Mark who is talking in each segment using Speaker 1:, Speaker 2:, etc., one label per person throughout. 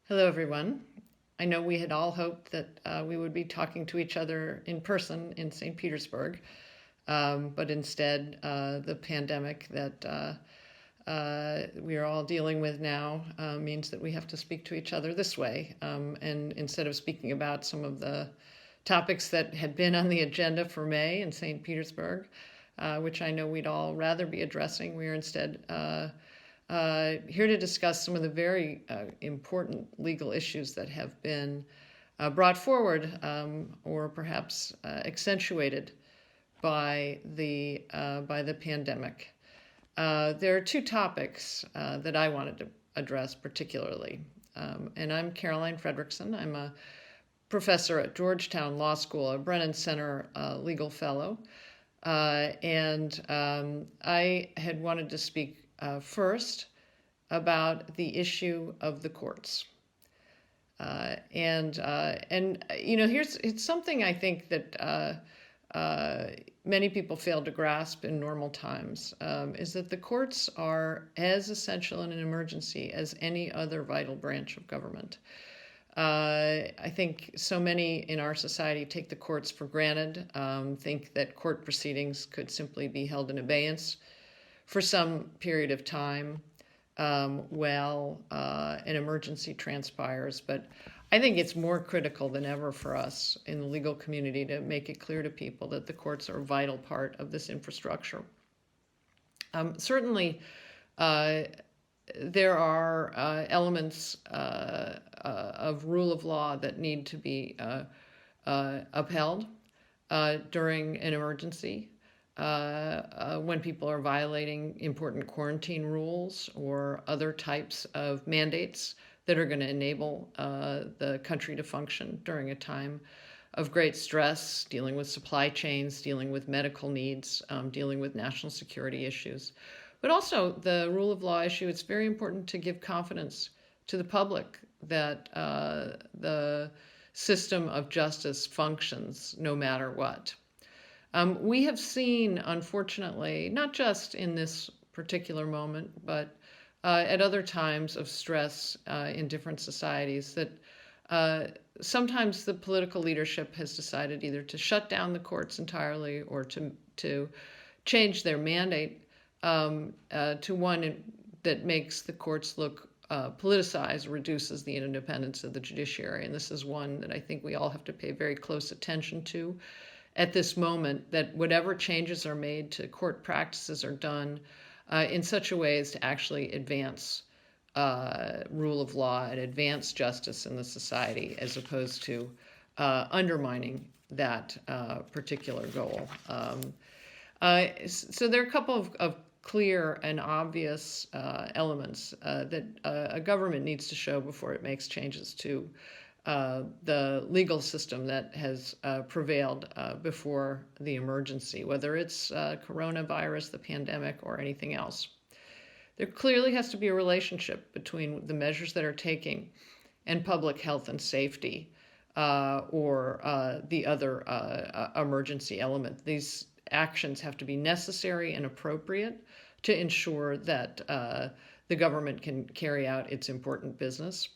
Speaker 1: Hello, everyone. I know we had all hoped that we would be talking to each other in person in St. Petersburg, but instead, the pandemic that we are all dealing with now means that we have to speak to each other this way. And instead of speaking about some of the topics that had been on the agenda for May in St. Petersburg, which I know we'd all rather be addressing, we are instead here to discuss some of the very important legal issues that have been brought forward or perhaps accentuated by the pandemic. There are two topics that I wanted to address particularly, and I'm Karolin Fredrickson. I'm a professor at Georgetown Law School, a Brennan Center legal fellow, and I had wanted to speak first about the issue of the courts. And you know, it's something I think that many people fail to grasp in normal times, is that the courts are as essential in an emergency as any other vital branch of government. I think so many in our society take the courts for granted, think that court proceedings could simply be held in abeyance for some period of time while an emergency transpires. But I think it's more critical than ever for us in the legal community to make it clear to people that the courts are a vital part of this infrastructure. Certainly, there are elements of rule of law that need to be upheld during an emergency. When people are violating important quarantine rules or other types of mandates that are going to enable the country to function during a time of great stress, dealing with supply chains, dealing with medical needs, dealing with national security issues. But also the rule of law issue, it's very important to give confidence to the public that the system of justice functions no matter what. We have seen, unfortunately, not just in this particular moment, but at other times of stress in different societies, that sometimes the political leadership has decided either to shut down the courts entirely or to change their mandate to one that makes the courts look politicized, reduces the independence of the judiciary. And this is one that I think we all have to pay very close attention to at this moment, that whatever changes are made to court practices are done in such a way as to actually advance rule of law and advance justice in the society, as opposed to undermining that particular goal. So there are a couple of clear and obvious elements that a government needs to show before it makes changes to the legal system that has prevailed before the emergency, whether it's coronavirus, the pandemic, or anything else. There clearly has to be a relationship between the measures that are taken and public health and safety, or the other emergency element. These actions have to be necessary and appropriate to ensure that the government can carry out its important business.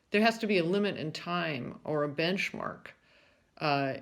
Speaker 1: There has to be a limit in time or a benchmark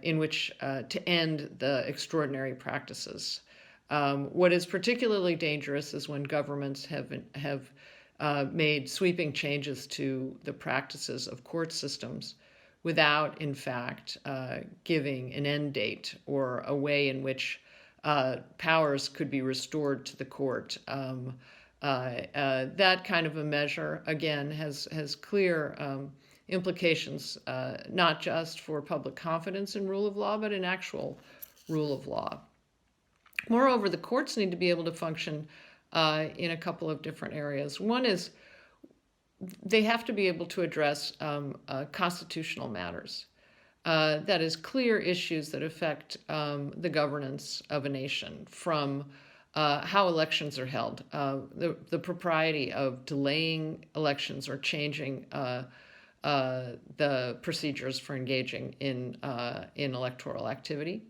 Speaker 1: in which to end the extraordinary practices. What is particularly dangerous is when governments have made sweeping changes to the practices of court systems without, in fact, giving an end date or a way in which powers could be restored to the court. That kind of a measure, again, has clear implications, not just for public confidence in rule of law, but in actual rule of law. Moreover, the courts need to be able to function in a couple of different areas. One is they have to be able to address constitutional matters. That is, clear issues that affect the governance of a nation, from how elections are held, the propriety of delaying elections or changing the procedures for engaging in electoral activity,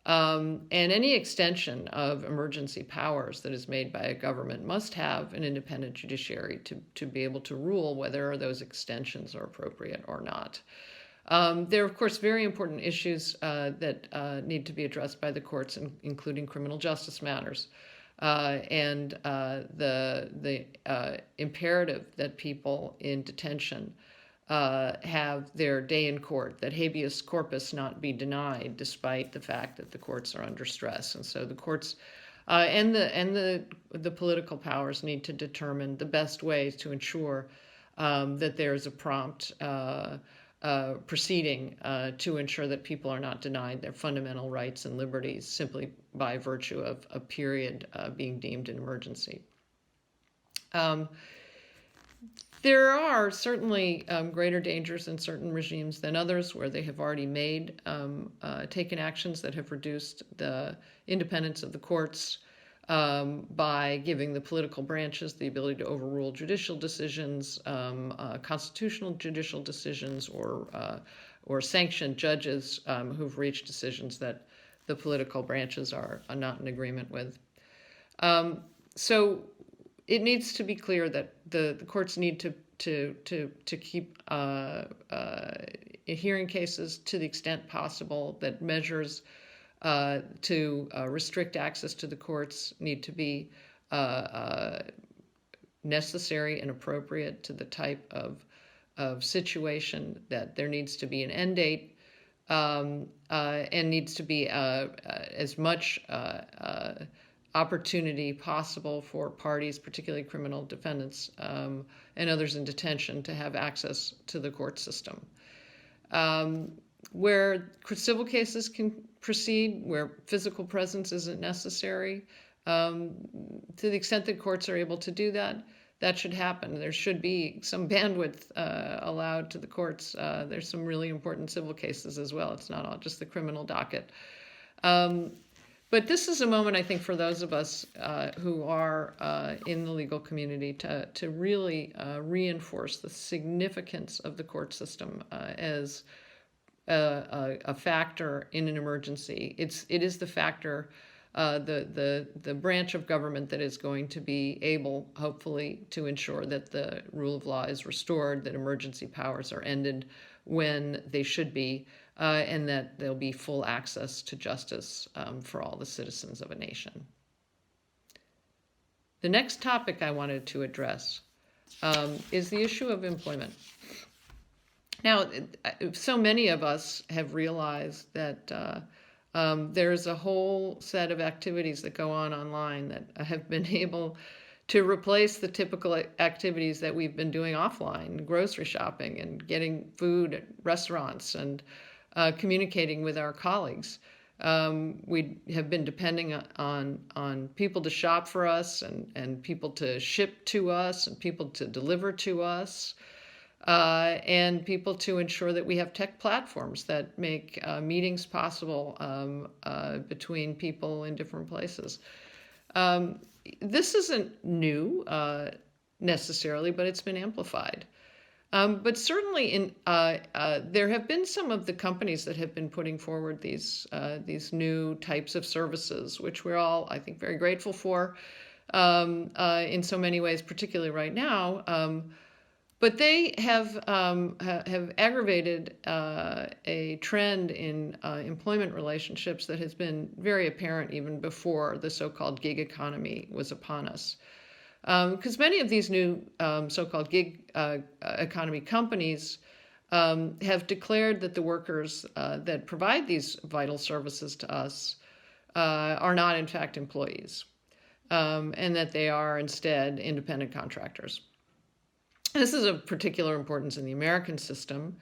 Speaker 1: And any extension of emergency powers that is made by a government must have an independent judiciary to be able to rule whether those extensions are appropriate or not. There are, of course, very important issues that need to be addressed by the courts, including criminal justice matters, and the imperative that people in detention have their day in court, that habeas corpus not be denied despite the fact that the courts are under stress. And so the courts and the political powers need to determine the best ways to ensure that there's a prompt proceeding to ensure that people are not denied their fundamental rights and liberties simply by virtue of a period being deemed an emergency. There are certainly greater dangers in certain regimes than others where they have already taken actions that have reduced the independence of the courts by giving the political branches the ability to overrule judicial decisions, constitutional judicial decisions, or sanction judges who've reached decisions that the political branches are not in agreement with. So it needs to be clear that the courts need to keep hearing cases to the extent possible, that measures to restrict access to the courts need to be necessary and appropriate to the type of situation, that there needs to be an end date, and needs to be as much opportunity possible for parties, particularly criminal defendants and others in detention, to have access to the court system. Where civil cases can proceed, where physical presence isn't necessary, to the extent that courts are able to do that, that should happen. There should be some bandwidth allowed to the courts. There's some really important civil cases as well. It's not all just the criminal docket. But this is a moment, I think, for those of us who are in the legal community to really reinforce the significance of the court system as a factor in an emergency. It is the factor, the branch of government that is going to be able, hopefully, to ensure that the rule of law is restored, that emergency powers are ended when they should be, and that there'll be full access to justice for all the citizens of a nation. The next topic I wanted to address is the issue of employment. Now, so many of us have realized that there's a whole set of activities that go on online that have been able to replace the typical activities that we've been doing offline, grocery shopping and getting food at restaurants and communicating with our colleagues. We have been depending on people to shop for us and people to ship to us and people to deliver to us, and people to ensure that we have tech platforms that make meetings possible between people in different places. This isn't new necessarily, but it's been amplified. But certainly, there have been some of the companies that have been putting forward these new types of services, which we're all, I think, very grateful for in so many ways, particularly right now. But they have aggravated a trend in employment relationships that has been very apparent even before the so-called gig economy was upon us. Because many of these new so-called gig economy companies have declared that the workers that provide these vital services to us are not, in fact, employees, and that they are instead independent contractors. This is of particular importance in the American system,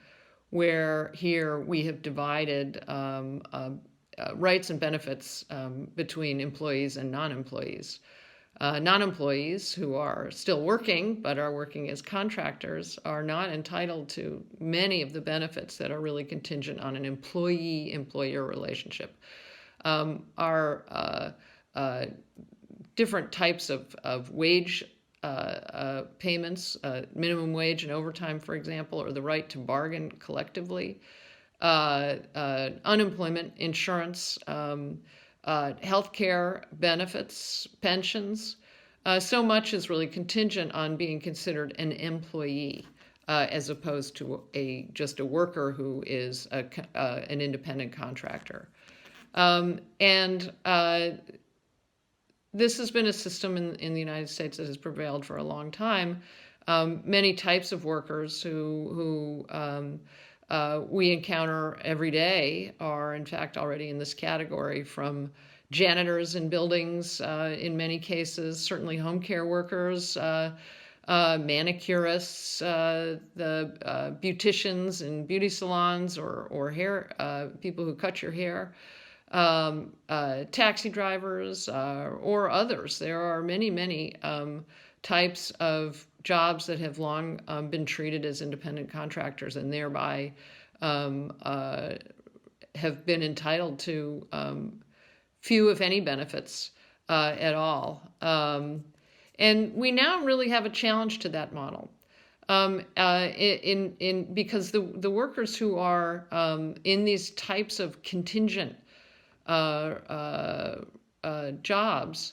Speaker 1: where here we have divided rights and benefits between employees and non-employees. Non-employees who are still working but are working as contractors are not entitled to many of the benefits that are really contingent on an employee-employer relationship. Our different types of wage payments, minimum wage and overtime, for example, or the right to bargain collectively, unemployment insurance, healthcare benefits, pensions. So much is really contingent on being considered an employee as opposed to just a worker who is an independent contractor. And this has been a system in the United States that has prevailed for a long time. Many types of workers who we encounter every day are, in fact, already in this category, from janitors in buildings, in many cases, certainly home care workers, manicurists, the beauticians in beauty salons, or hair people who cut your hair, taxi drivers, or others. There are many, many types of jobs that have long been treated as independent contractors and thereby have been entitled to few, if any, benefits at all. And we now really have a challenge to that model. Because the workers who are in these types of contingent jobs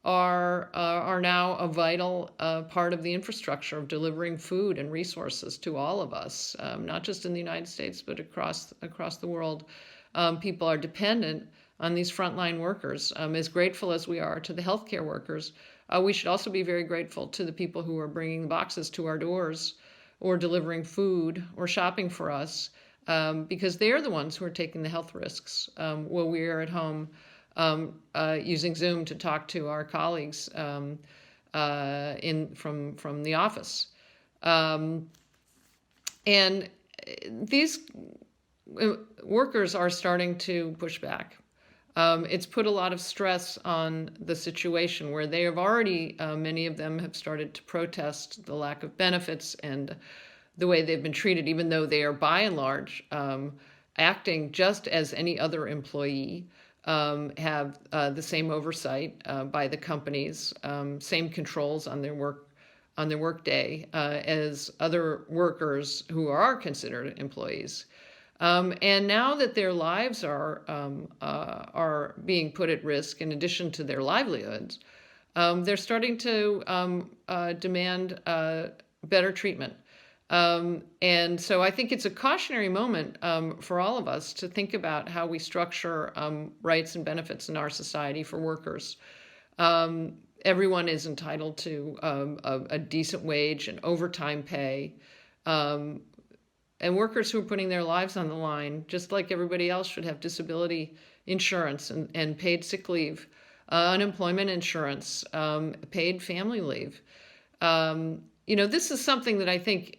Speaker 1: are now a vital part of the infrastructure of delivering food and resources to all of us, not just in the United States, but across the world. People are dependent on these frontline workers. As grateful as we are to the healthcare workers, we should also be very grateful to the people who are bringing the boxes to our doors or delivering food or shopping for us, because they're the ones who are taking the health risks while we are at home using Zoom to talk to our colleagues from the office. And these workers are starting to push back. It's put a lot of stress on the situation where they have already, many of them have started to protest the lack of benefits and the way they've been treated, even though they are by and large acting just as any other employee, have the same oversight by the companies, same controls on their work day as other workers who are considered employees. And now that their lives are being put at risk, in addition to their livelihoods, they're starting to demand better treatment. And so I think it's a cautionary moment for all of us to think about how we structure rights and benefits in our society for workers. Everyone is entitled to a decent wage and overtime pay. And workers who are putting their lives on the line, just like everybody else, should have disability insurance and paid sick leave, unemployment insurance, paid family leave. This is something that I think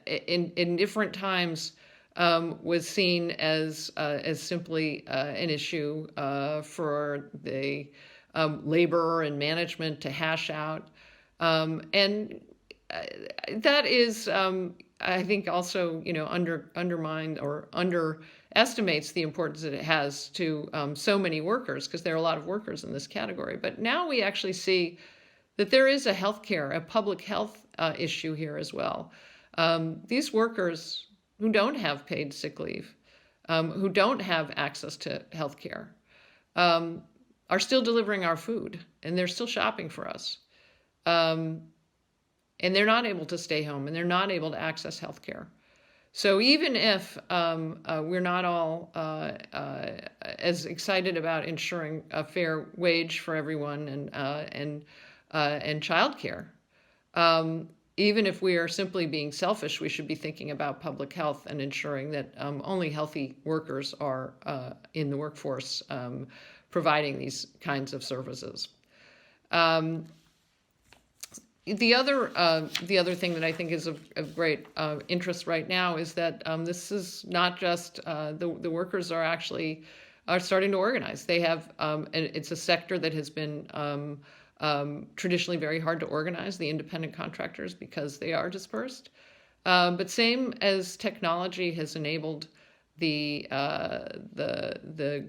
Speaker 1: in different times was seen as simply an issue for the labor and management to hash out. And that is, I think, also undermined or underestimates the importance that it has to so many workers, because there are a lot of workers in this category. But now we actually see that there is a public health issue here as well. These workers who don't have paid sick leave, who don't have access to health care, are still delivering our food, and they're still shopping for us. And they're not able to stay home, and they're not able to access health care. So even if we're not all as excited about ensuring a fair wage for everyone and childcare, even if we are simply being selfish, we should be thinking about public health and ensuring that only healthy workers are in the workforce providing these kinds of services. The other thing that I think is of great interest right now is that this is not just the workers are starting to organize. They have it's a sector that has been traditionally very hard to organize, the independent contractors, because they are dispersed. But same as technology has enabled the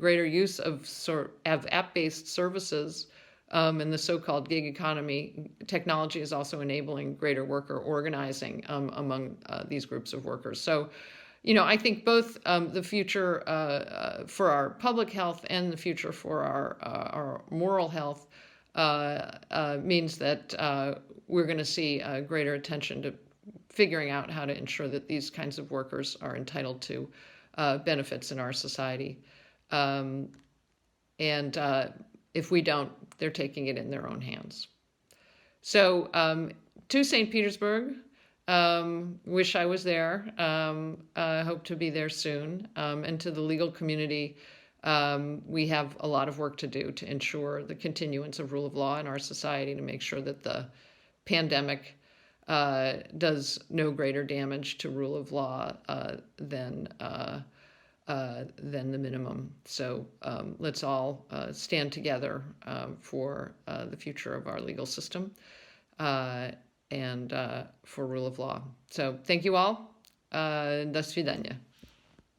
Speaker 1: greater use of app-based services and the so-called gig economy, technology is also enabling greater worker organizing among these groups of workers. So I think both the future for our public health and the future for our moral health means that we're going to see greater attention to figuring out how to ensure that these kinds of workers are entitled to benefits in our society. And if we don't, they're taking it in their own hands. So to St. Petersburg, wish I was there, hope to be there soon. And to the legal community, we have a lot of work to do to ensure the continuance of rule of law in our society, to make sure that the pandemic does no greater damage to rule of law than the minimum. So let's all stand together for the future of our legal system and for rule of law. So thank you all. До свидания.